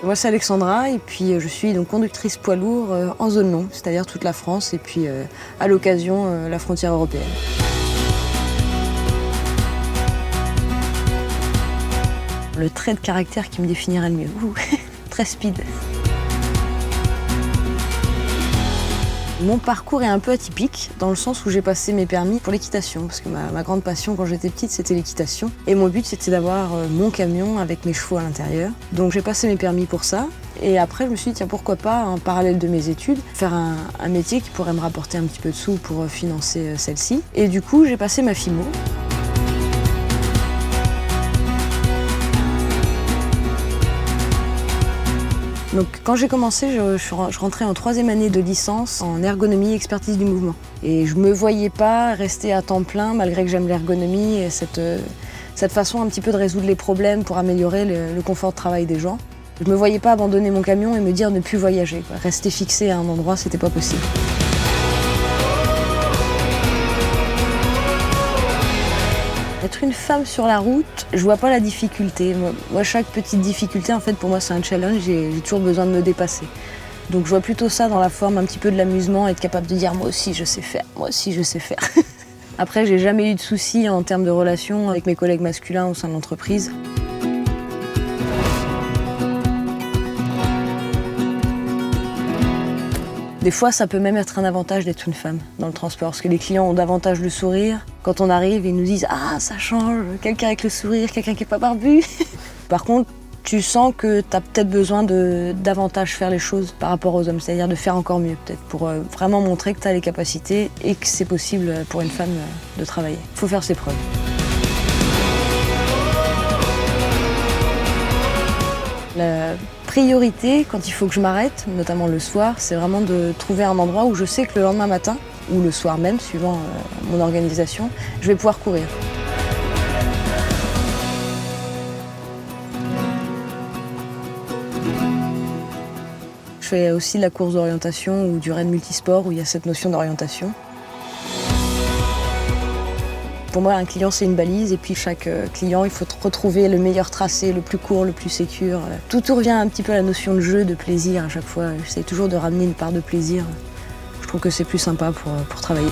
Moi c'est Alexandra et puis je suis donc conductrice poids lourd en zone longue, c'est-à-dire toute la France et puis à l'occasion la frontière européenne. Le trait de caractère qui me définirait le mieux. Très speed. Mon parcours est un peu atypique, dans le sens où j'ai passé mes permis pour l'équitation, parce que ma grande passion quand j'étais petite, c'était l'équitation. Et mon but, c'était d'avoir mon camion avec mes chevaux à l'intérieur. Donc j'ai passé mes permis pour ça. Et après, je me suis dit, tiens, pourquoi pas, en parallèle de mes études, faire un métier qui pourrait me rapporter un petit peu de sous pour financer celle-ci. Et du coup, j'ai passé ma FIMO. Donc, quand j'ai commencé, je rentrais en 3e année de licence en ergonomie et expertise du mouvement. Et je me voyais pas rester à temps plein, malgré que j'aime l'ergonomie et cette façon un petit peu de résoudre les problèmes pour améliorer le confort de travail des gens. Je me voyais pas abandonner mon camion et me dire ne plus voyager, quoi. Rester fixé à un endroit, c'était pas possible. Être une femme sur la route, je vois pas la difficulté. Moi, chaque petite difficulté, en fait, pour moi, c'est un challenge et j'ai toujours besoin de me dépasser. Donc je vois plutôt ça dans la forme un petit peu de l'amusement, être capable de dire moi aussi je sais faire, moi aussi je sais faire. Après, j'ai jamais eu de soucis en termes de relations avec mes collègues masculins au sein de l'entreprise. Des fois, ça peut même être un avantage d'être une femme dans le transport, parce que les clients ont davantage le sourire. Quand on arrive, ils nous disent « Ah, ça change, quelqu'un avec le sourire, quelqu'un qui n'est pas barbu ». Par contre, tu sens que tu as peut-être besoin de davantage faire les choses par rapport aux hommes, c'est-à-dire de faire encore mieux peut-être, pour vraiment montrer que tu as les capacités et que c'est possible pour une femme de travailler. Il faut faire ses preuves. La priorité, quand il faut que je m'arrête, notamment le soir, c'est vraiment de trouver un endroit où je sais que le lendemain matin, ou le soir même, suivant mon organisation, je vais pouvoir courir. Je fais aussi la course d'orientation ou du raid multisport où il y a cette notion d'orientation. Pour moi, un client, c'est une balise et puis chaque client, il faut retrouver le meilleur tracé, le plus court, le plus sécure. Tout revient un petit peu à la notion de jeu, de plaisir à chaque fois. J'essaie toujours de ramener une part de plaisir. Je trouve que c'est plus sympa pour travailler.